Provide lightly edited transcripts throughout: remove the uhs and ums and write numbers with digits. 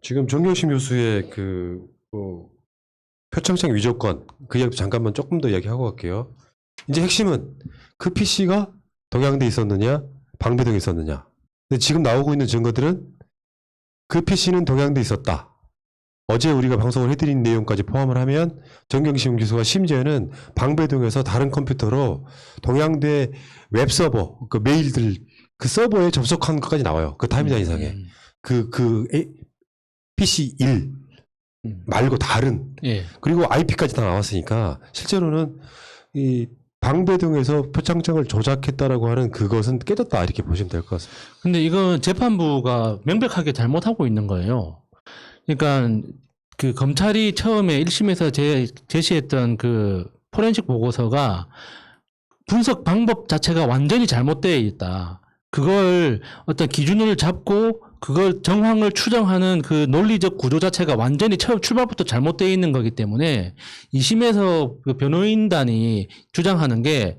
지금 정경심 교수의 표창장 위조건 그 이야기도 잠깐만 조금 더 이야기하고 갈게요. 이제 핵심은 그 PC가 동양대에 있었느냐 방배동에 있었느냐. 근데 지금 나오고 있는 증거들은 그 PC는 동양대에 있었다. 어제 우리가 방송을 해드린 내용까지 포함을 하면 정경심 교수가 심지어는 방배동에서 다른 컴퓨터로 동양대 웹서버 그 메일들 그 서버에 접속한 것까지 나와요. 그 타임라인상에 PC 1 말고 다른 그리고 IP까지 다 나왔으니까 실제로는 이 방배동에서 표창장을 조작했다라고 하는 그것은 깨졌다 이렇게 보시면 될 것 같습니다. 근데 이건 재판부가 명백하게 잘못하고 있는 거예요. 그러니까 그 검찰이 처음에 1심에서 제시했던 그 포렌식 보고서가 분석 방법 자체가 완전히 잘못되어 있다. 그걸 어떤 기준을 잡고 그걸 정황을 추정하는 그 논리적 구조 자체가 완전히 처음 출발부터 잘못되어 있는 거기 때문에 2심에서 그 변호인단이 주장하는 게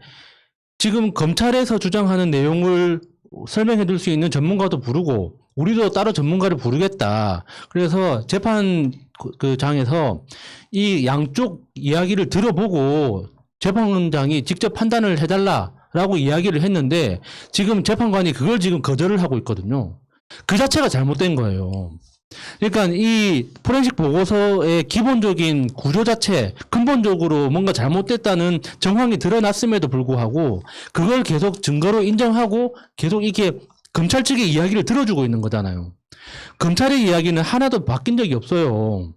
지금 검찰에서 주장하는 내용을 설명해 줄 수 있는 전문가도 부르고 우리도 따로 전문가를 부르겠다. 그래서 재판 그 장에서 이 양쪽 이야기를 들어보고 재판장이 직접 판단을 해달라라고 이야기를 했는데 지금 재판관이 그걸 지금 거절을 하고 있거든요. 그 자체가 잘못된 거예요. 그러니까 이 포렌식 보고서의 기본적인 구조 자체, 근본적으로 뭔가 잘못됐다는 정황이 드러났음에도 불구하고 그걸 계속 증거로 인정하고 계속 이렇게 검찰 측의 이야기를 들어주고 있는 거잖아요. 검찰의 이야기는 하나도 바뀐 적이 없어요.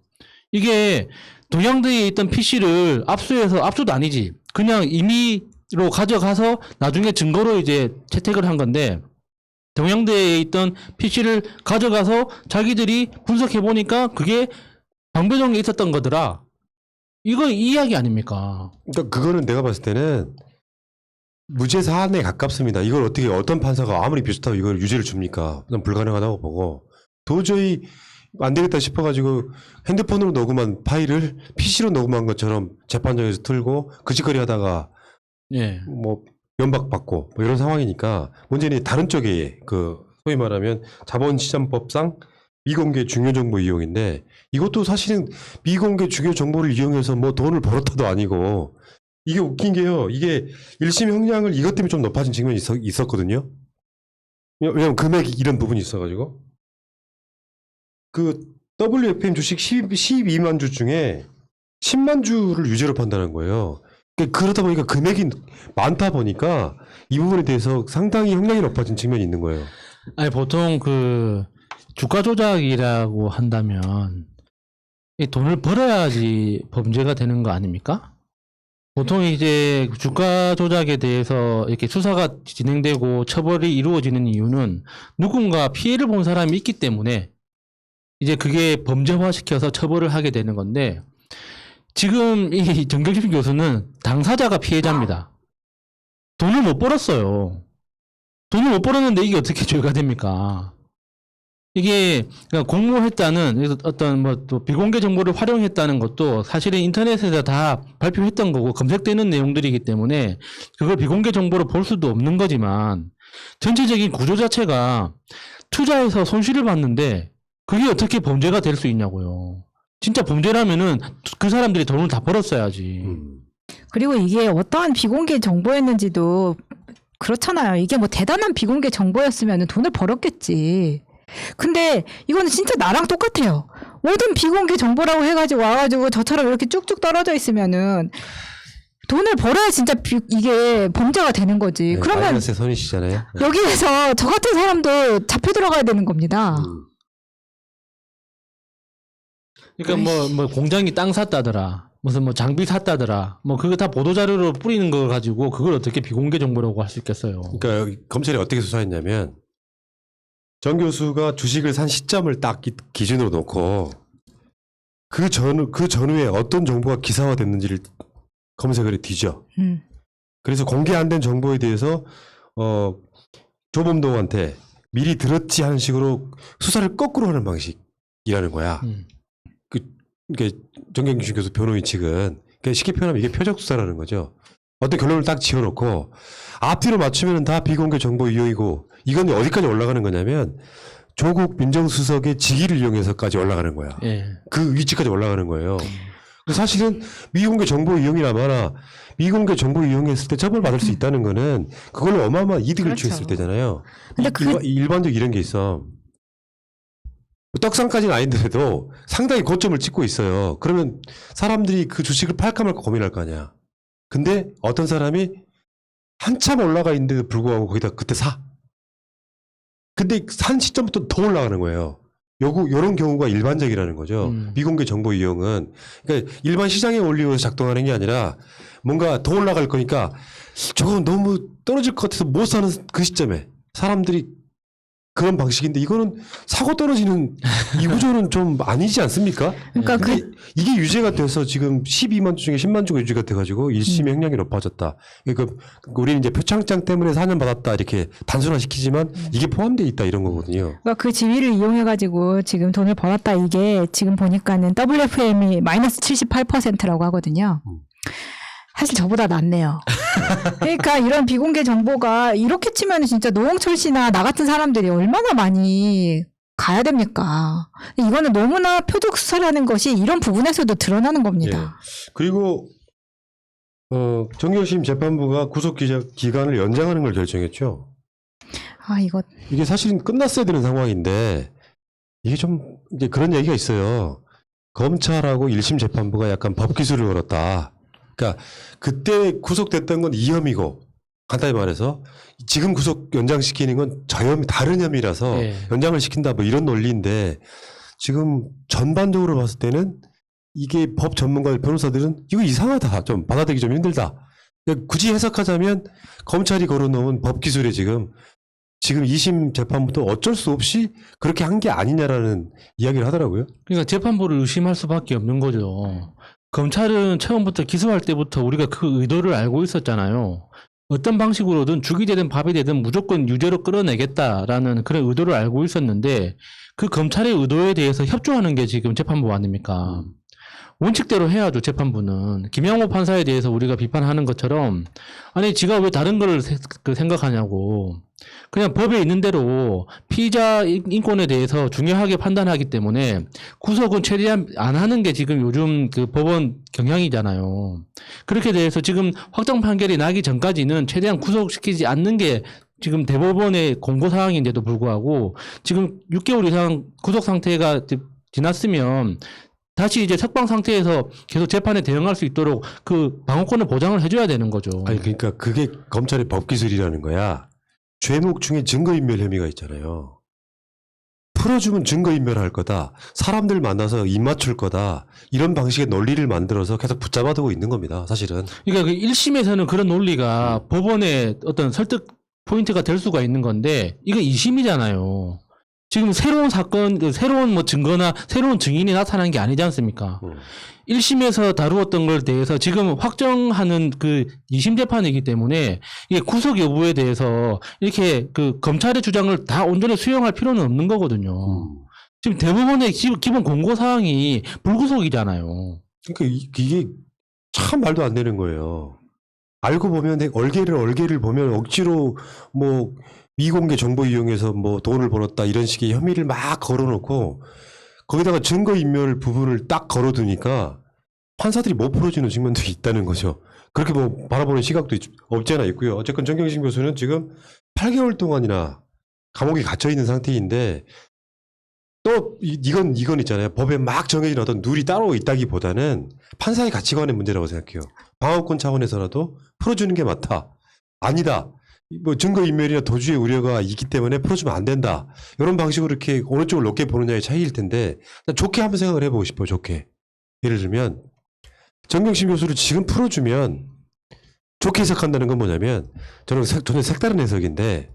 이게 동양대에 있던 PC를 압수해서 압수도 아니지. 그냥 임의로 가져가서 나중에 증거로 이제 채택을 한 건데 동양대에 있던 PC를 가져가서 자기들이 분석해보니까 그게 방배동에 있었던 거더라. 이거 이 이야기 아닙니까? 그러니까 그거는 내가 봤을 때는 무죄 사안에 가깝습니다. 이걸 어떻게 어떤 판사가 아무리 비슷하고 이걸 유죄를 줍니까? 그건 불가능하다고 보고 도저히 안 되겠다 싶어가지고 핸드폰으로 녹음한 파일을 PC로 녹음한 것처럼 재판장에서 틀고 그 짓거리 하다가 뭐 면박받고 뭐 이런 상황이니까 문제는 다른 쪽에 그 소위 말하면 자본시장법상 미공개 중요정보 이용인데 이것도 사실은 미공개 중요정보를 이용해서 뭐 돈을 벌었다도 아니고 이게 웃긴 게요. 이게 1심 형량을 이것 때문에 좀 높아진 측면이 있었거든요. 왜냐면 금액이 이런 부분이 있어가지고 그 WFM 주식 12만 주 중에 10만 주를 유죄로 판단한 거예요. 그러다 보니까 금액이 많다 보니까 이 부분에 대해서 상당히 형량이 높아진 측면이 있는 거예요. 아니 보통 그 주가 조작이라고 한다면 이 돈을 벌어야지 범죄가 되는 거 아닙니까? 보통 이제 주가 조작에 대해서 이렇게 수사가 진행되고 처벌이 이루어지는 이유는 누군가 피해를 본 사람이 있기 때문에 이제 그게 범죄화시켜서 처벌을 하게 되는 건데 지금 이 정경심 교수는 당사자가 피해자입니다. 돈을 못 벌었어요. 돈을 못 벌었는데 이게 어떻게 죄가 됩니까? 이게 공모했다는 어떤 뭐 또 비공개 정보를 활용했다는 것도 사실은 인터넷에서 다 발표했던 거고 검색되는 내용들이기 때문에 그걸 비공개 정보로 볼 수도 없는 거지만 전체적인 구조 자체가 투자해서 손실을 봤는데 그게 어떻게 범죄가 될 수 있냐고요. 진짜 범죄라면은 그 사람들이 돈을 다 벌었어야지. 그리고 이게 어떠한 비공개 정보였는지도 그렇잖아요. 이게 뭐 대단한 비공개 정보였으면 돈을 벌었겠지. 근데 이거는 진짜 나랑 똑같아요. 모든 비공개 정보라고 해가지고 와가지고 저처럼 이렇게 쭉쭉 떨어져 있으면은 돈을 벌어야 진짜 이게 범죄가 되는 거지. 네, 그러면 마이너스의 선이시잖아요. 여기에서 저 같은 사람도 잡혀 들어가야 되는 겁니다. 그러니까 뭐 공장이 땅 샀다더라. 무슨 뭐 장비 샀다더라. 뭐 그거 다 보도자료로 뿌리는 거 가지고 그걸 어떻게 비공개 정보라고 할 수 있겠어요. 그러니까 검찰이 어떻게 수사했냐면 정 교수가 주식을 산 시점을 딱 기준으로 놓고 그 전후에 어떤 정보가 기사화됐는지를 검색을 해 뒤져. 그래서 공개 안 된 정보에 대해서 조범동한테 미리 들었지 하는 식으로 수사를 거꾸로 하는 방식이라는 거야. 그러니까 정경심 교수 변호인 측은 그러니까 쉽게 표현하면 이게 표적 수사라는 거죠. 어떤 결론을 딱 지어놓고 앞뒤로 맞추면 다 비공개 정보 이용이고 이건 어디까지 올라가는 거냐면 조국 민정수석의 직위를 이용해서까지 올라가는 거야. 예. 그 위치까지 올라가는 거예요. 사실은 미공개 정보 이용이라마나 미공개 정보 이용했을 때 처벌받을 수 있다는 거는 그걸로 어마어마한 이득을 그렇죠. 취했을 때잖아요. 근데 일반적 이런 게 있어. 떡상까지는 아닌데도 상당히 고점을 찍고 있어요. 그러면 사람들이 그 주식을 팔까 말까 고민할 거 아니야. 근데 어떤 사람이 한참 올라가 있는데도 불구하고 거기다 그때 사. 근데 산 시점부터 더 올라가는 거예요. 요런 경우가 일반적이라는 거죠. 미공개 정보 이용은. 그러니까 일반 시장에 올리고 작동하는 게 아니라 뭔가 더 올라갈 거니까 저건 너무 떨어질 것 같아서 못 사는 그 시점에 사람들이 그런 방식인데 이거는 사고 떨어지는 이 구조는 좀 아니지 않습니까? 그러니까 근데 이게 유죄가 돼서 지금 12만 주 중에 10만 주가 유죄가 돼가지고 1심의 형량이 높아졌다. 그러니까 우리는 이제 표창장 때문에 4년 받았다 이렇게 단순화시키지만 이게 포함되어 있다 이런 거거든요. 그러니까 그 지위를 이용해가지고 지금 돈을 벌었다 이게 지금 보니까는 WFM이 마이너스 78%라고 하거든요. 사실 저보다 낫네요. 그러니까 이런 비공개 정보가 이렇게 치면 진짜 노홍철 씨나 나 같은 사람들이 얼마나 많이 가야 됩니까? 이거는 너무나 표적 수사라는 것이 이런 부분에서도 드러나는 겁니다. 그리고 정경심 재판부가 구속 기간을 연장하는 걸 결정했죠. 아 이게 사실은 끝났어야 되는 상황인데 이게 좀 이제 그런 얘기가 있어요. 검찰하고 1심 재판부가 약간 법기술을 걸었다. 그러니까 그때 구속됐던 건 이 혐의고 간단히 말해서 지금 구속 연장시키는 건 저 혐의 다른 혐의라서 예. 연장을 시킨다 뭐 이런 논리인데 지금 전반적으로 봤을 때는 이게 법 전문가 변호사들은 이거 이상하다 좀 받아들이기 좀 힘들다. 그러니까 굳이 해석하자면 검찰이 걸어놓은 법기술에 지금 2심 재판부터 어쩔 수 없이 그렇게 한 게 아니냐라는 이야기를 하더라고요. 그러니까 재판부를 의심할 수밖에 없는 거죠. 검찰은 처음부터 기소할 때부터 우리가 그 의도를 알고 있었잖아요. 어떤 방식으로든 죽이 되든 밥이 되든 무조건 유죄로 끌어내겠다라는 그런 의도를 알고 있었는데 그 검찰의 의도에 대해서 협조하는 게 지금 재판부 아닙니까? 원칙대로 해야죠, 재판부는. 김양호 판사에 대해서 우리가 비판하는 것처럼 아니 지가 왜 다른 걸 생각하냐고. 그냥 법에 있는 대로 피의자 인권에 대해서 중요하게 판단하기 때문에 구속은 최대한 안 하는 게 지금 요즘 그 법원 경향이잖아요. 그렇게 돼서 지금 확정 판결이 나기 전까지는 최대한 구속시키지 않는 게 지금 대법원의 공고사항인데도 불구하고 지금 6개월 이상 구속 상태가 지났으면 다시 이제 석방 상태에서 계속 재판에 대응할 수 있도록 그 방어권을 보장을 해줘야 되는 거죠. 아니 그러니까 그게 검찰의 법기술이라는 거야. 죄목 중에 증거인멸 혐의가 있잖아요. 풀어주면 증거인멸할 거다. 사람들 만나서 입 맞출 거다. 이런 방식의 논리를 만들어서 계속 붙잡아두고 있는 겁니다. 사실은. 그러니까 그 1심에서는 그런 논리가 법원의 어떤 설득 포인트가 될 수가 있는 건데 이건 2심이잖아요. 지금 새로운 사건, 새로운 뭐 증거나 새로운 증인이 나타난 게 아니지 않습니까? 1심에서 다루었던 걸 대해서 지금 확정하는 그 2심 재판이기 때문에 이게 구속 여부에 대해서 이렇게 그 검찰의 주장을 다 온전히 수용할 필요는 없는 거거든요. 지금 대법원의 기본 공고사항이 불구속이잖아요. 그러니까 이게 참 말도 안 되는 거예요. 알고 보면 얼개를 보면 억지로 뭐 미공개 정보 이용해서 뭐 돈을 벌었다 이런 식의 혐의를 막 걸어놓고 거기다가 증거인멸 부분을 딱 걸어두니까 판사들이 못 풀어주는 측면도 있다는 거죠. 그렇게 뭐 바라보는 시각도 없지 않아 있고요. 어쨌건 정경심 교수는 지금 8개월 동안이나 감옥에 갇혀 있는 상태인데 또 이건 있잖아요. 법에 막 정해진 어떤 룰이 따로 있다기보다는 판사의 가치관의 문제라고 생각해요. 방어권 차원에서라도 풀어주는 게 맞다. 아니다. 뭐 증거인멸이나 도주의 우려가 있기 때문에 풀어주면 안 된다. 이런 방식으로 이렇게 어느 쪽을 높게 보느냐의 차이일 텐데 좋게 한번 생각을 해보고 싶어요. 좋게. 예를 들면 정경심 교수를 지금 풀어주면 좋게 해석한다는 건 뭐냐면 저는 전혀 색다른 해석인데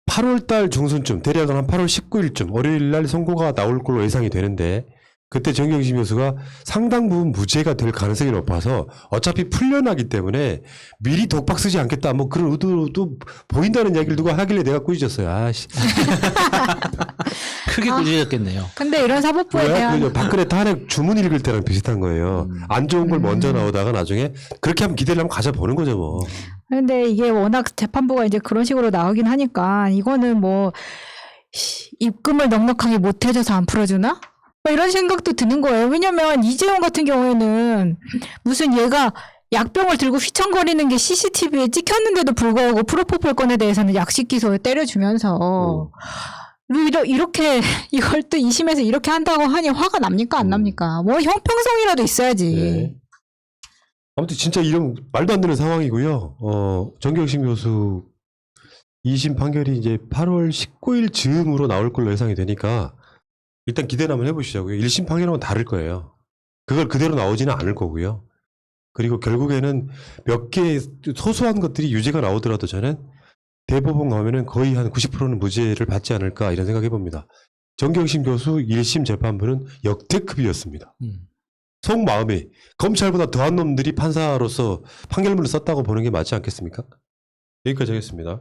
8월달 중순쯤 대략 한 8월 19일쯤 월요일날 선고가 나올 걸로 예상이 되는데 그때 정경심 교수가 상당 부분 무죄가 될 가능성이 높아서 어차피 풀려나기 때문에 미리 독박 쓰지 않겠다 뭐 그런 의도도 보인다는 이야기를 누가 하길래 내가 꾸짖었어요. 아씨. 크게 아. 꾸짖었겠네요. 근데 이런 사법부에 왜? 대한 그 박근혜 탄핵 주문 읽을 때랑 비슷한 거예요. 안 좋은 걸 먼저 나오다가 나중에 그렇게 하면 기대를 한번 가져보는 거죠 뭐. 근데 이게 워낙 재판부가 이제 그런 식으로 나오긴 하니까 이거는 뭐 입금을 넉넉하게 못 해줘서 안 풀어주나? 뭐 이런 생각도 드는 거예요. 왜냐면 이재용 같은 경우에는 무슨 얘가 약병을 들고 휘청거리는 게 CCTV에 찍혔는데도 불구하고 프로포폴 건에 대해서는 약식 기소에 때려주면서 이렇게 이걸 또 2심에서 이렇게 한다고 하니 화가 납니까 안 납니까? 뭐 형평성이라도 있어야지. 네. 아무튼 진짜 이런 말도 안 되는 상황이고요. 정경심 교수 2심 판결이 이제 8월 19일 즈음으로 나올 걸로 예상이 되니까 일단 기대를 한번 해보시자고요. 1심 판결하고는 다를 거예요. 그걸 그대로 나오지는 않을 거고요. 그리고 결국에는 몇 개 소소한 것들이 유죄가 나오더라도 저는 대법원 가면은 거의 한 90%는 무죄를 받지 않을까 이런 생각 해봅니다. 정경심 교수 1심 재판부는 역대급이었습니다. 속마음이 검찰보다 더한 놈들이 판사로서 판결문을 썼다고 보는 게 맞지 않겠습니까? 여기까지 하겠습니다.